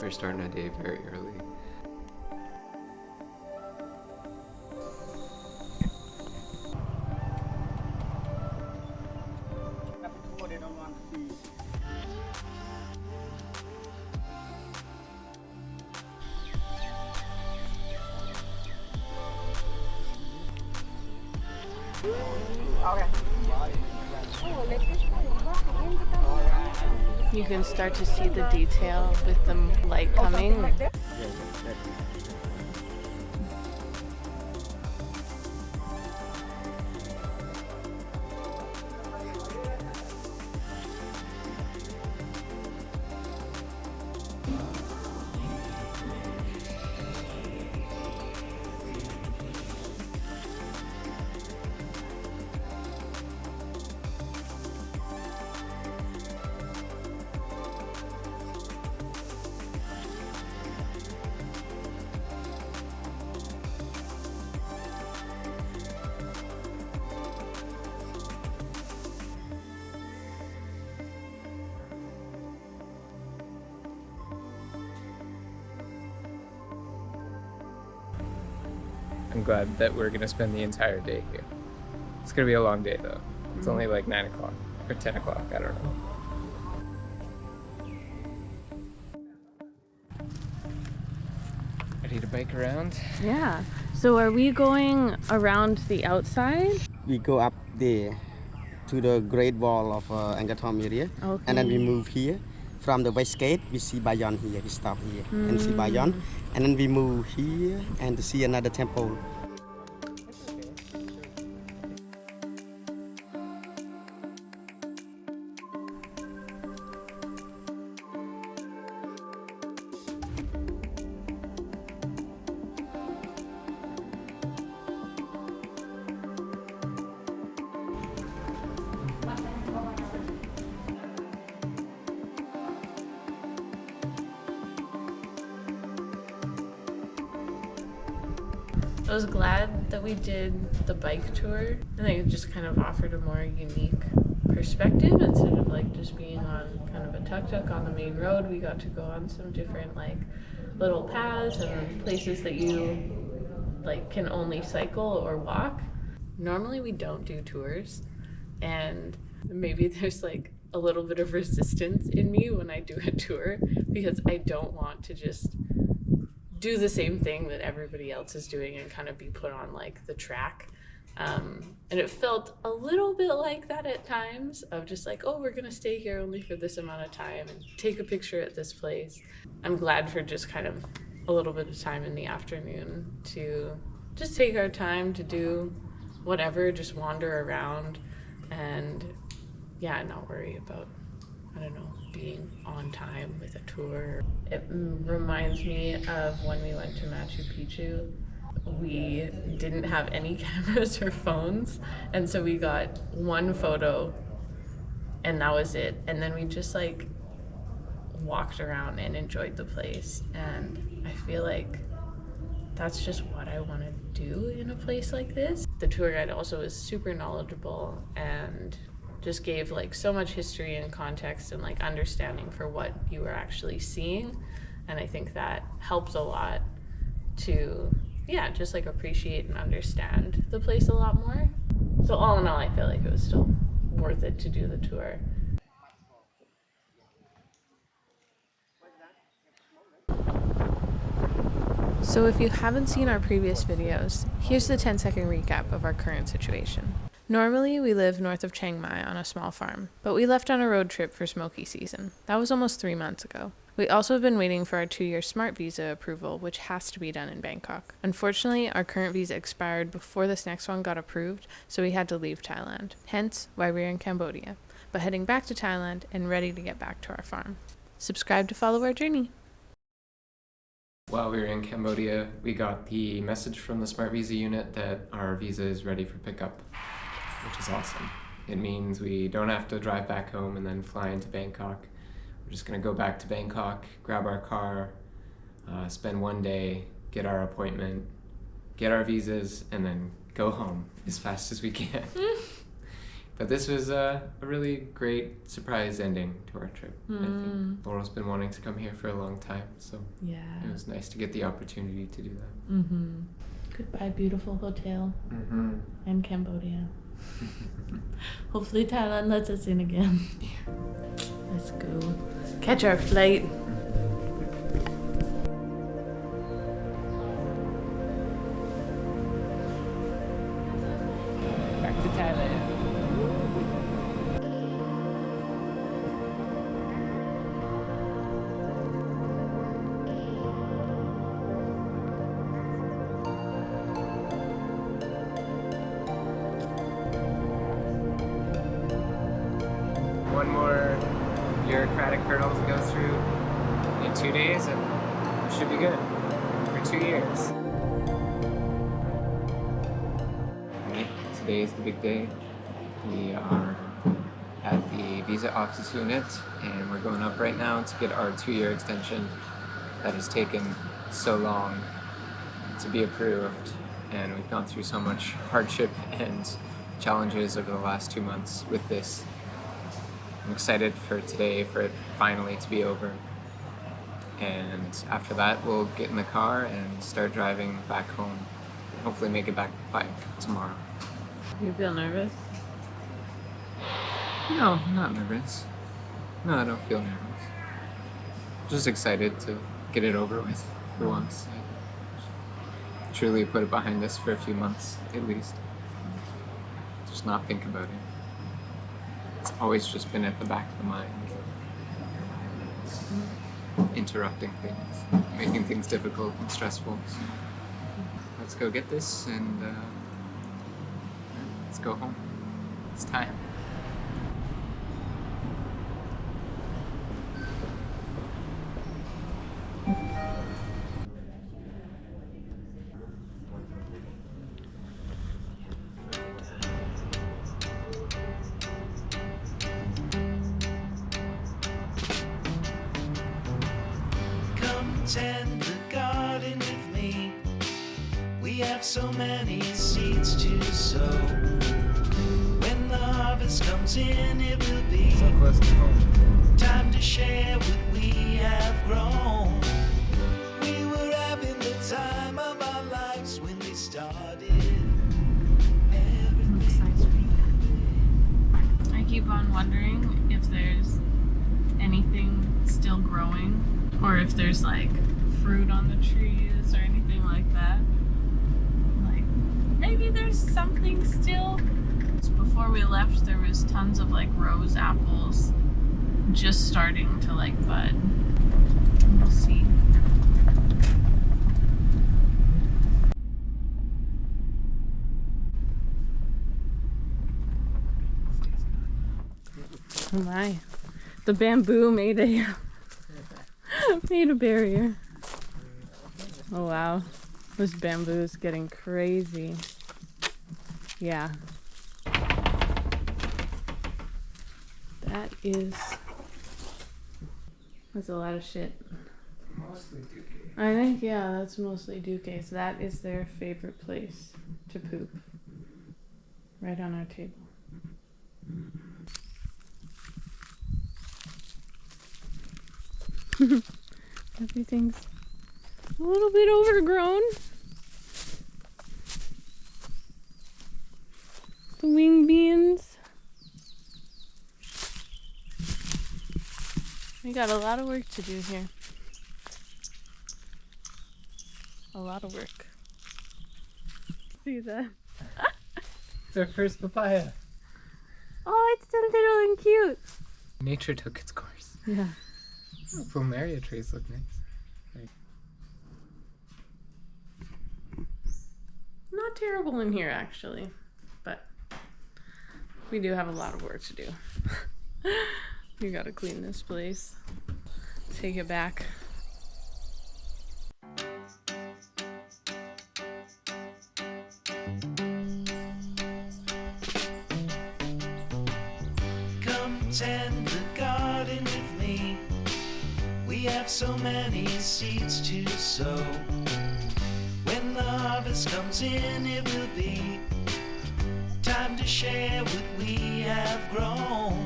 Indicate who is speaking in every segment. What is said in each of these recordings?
Speaker 1: for starting a day very early.
Speaker 2: You can start to see the detail with the light coming.
Speaker 3: I'm glad that we're gonna spend the entire day here. It's gonna be a long day though. It's only like 9 o'clock or 10 o'clock, I don't know. Ready to bike around?
Speaker 2: Yeah. So are we going around the outside?
Speaker 4: We go up there to the Great Wall of Angkor Thom area,
Speaker 2: Okay.
Speaker 4: and then we move here. From the West Gate, we see Bayon here. We stop here and see Bayon, and then we move here and to see another temple.
Speaker 2: I was glad that we did the bike tour. I think it just kind of offered a more unique perspective instead of like just being on kind of a tuk-tuk on the main road. We got to go on some different like little paths and places that you like can only cycle or walk. Normally we don't do tours, and maybe there's like a little bit of resistance in me when I do a tour because I don't want to just do the same thing that everybody else is doing and kind of be put on like the track. And it felt a little bit like that at times of just like, oh, we're gonna stay here only for this amount of time and take a picture at this place. I'm glad for just kind of a little bit of time in the afternoon to just take our time to do whatever, just wander around and yeah, not worry about, I don't know, being on time with a tour. It reminds me of when we went to Machu Picchu. We didn't have any cameras or phones, and so we got one photo and that was it. And then we just like walked around and enjoyed the place. And I feel like that's just what I want to do in a place like this. The tour guide also was super knowledgeable and just gave like so much history and context and like understanding for what you were actually seeing. And I think that helped a lot to, yeah, just like appreciate and understand the place a lot more. So all in all, I feel like it was still worth it to do the tour. So if you haven't seen our previous videos, here's the 10-second recap of our current situation. Normally, we live north of Chiang Mai on a small farm, but we left on a road trip for smoky season. That was almost 3 months ago. We also have been waiting for our 2-year SMART visa approval, which has to be done in Bangkok. Unfortunately, our current visa expired before this next one got approved, so we had to leave Thailand. Hence, why we're in Cambodia, but heading back to Thailand and ready to get back to our farm. Subscribe to follow our journey.
Speaker 1: While we were in Cambodia, we got the message from the Smart Visa unit that our visa is ready for pickup, which is awesome. It means we don't have to drive back home and then fly into Bangkok. We're just gonna go back to Bangkok, grab our car, spend one day, get our appointment, get our visas, and then go home as fast as we can. But this was a really great surprise ending to our trip. I think Laurel's been wanting to come here for a long time, so
Speaker 2: Yeah.
Speaker 1: it was nice to get the opportunity to do that.
Speaker 2: Mm-hmm. Goodbye, beautiful hotel and Cambodia. Hopefully Thailand lets us in again. Let's go catch our flight.
Speaker 3: Back to Thailand. One more bureaucratic hurdle to go through in 2 days and we should be good for 2 years. Alright, today is the big day. We are at the visa office unit and we're going up right now to get our 2-year extension that has taken so long to be approved, and we've gone through so much hardship and challenges over the last 2 months with this. I'm excited for today, for it finally to be over. And after that, we'll get in the car and start driving back home. Hopefully make it back by tomorrow.
Speaker 2: You feel nervous?
Speaker 3: No, I'm not nervous. No, I don't feel nervous. Just excited to get it over with for once. I truly put it behind us for a few months, at least. Just not think about it. It's always just been at the back of the mind. Interrupting things, making things difficult and stressful. So let's go get this and let's go home. It's time.
Speaker 5: Tend the garden with me. We have so many seeds to sow. When the harvest comes in, it will be
Speaker 3: So close to home.
Speaker 5: time to share what we have grown. We were having the time of our lives when we started.
Speaker 2: I keep on wondering if there's anything still growing, or if there's like fruit on the trees or anything like that. Like maybe there's something still. Before we left, there was tons of like rose apples just starting to like bud. We'll see. Oh my. The bamboo made a made a barrier. Oh wow. This bamboo is getting crazy. Yeah. That's a lot of shit.
Speaker 3: Mostly Dookie.
Speaker 2: I think, yeah, that's mostly Duke's. That is their favorite place to poop. Right on our table. Everything's a little bit overgrown. The wing beans. We got a lot of work to do here. A lot of work. See that?
Speaker 3: It's our first papaya.
Speaker 2: Oh, it's so little and cute.
Speaker 3: Nature took its course.
Speaker 2: Yeah.
Speaker 3: Oh, plumeria trees look nice.
Speaker 2: Not terrible in here, actually, but we do have a lot of work to do. We gotta clean this place, take it back.
Speaker 5: Come tend the garden with me. We have so many seeds to sow. When the harvest comes in, it will be time to share what we have grown.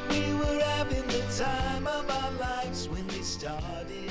Speaker 5: We were having the time of our lives when we started.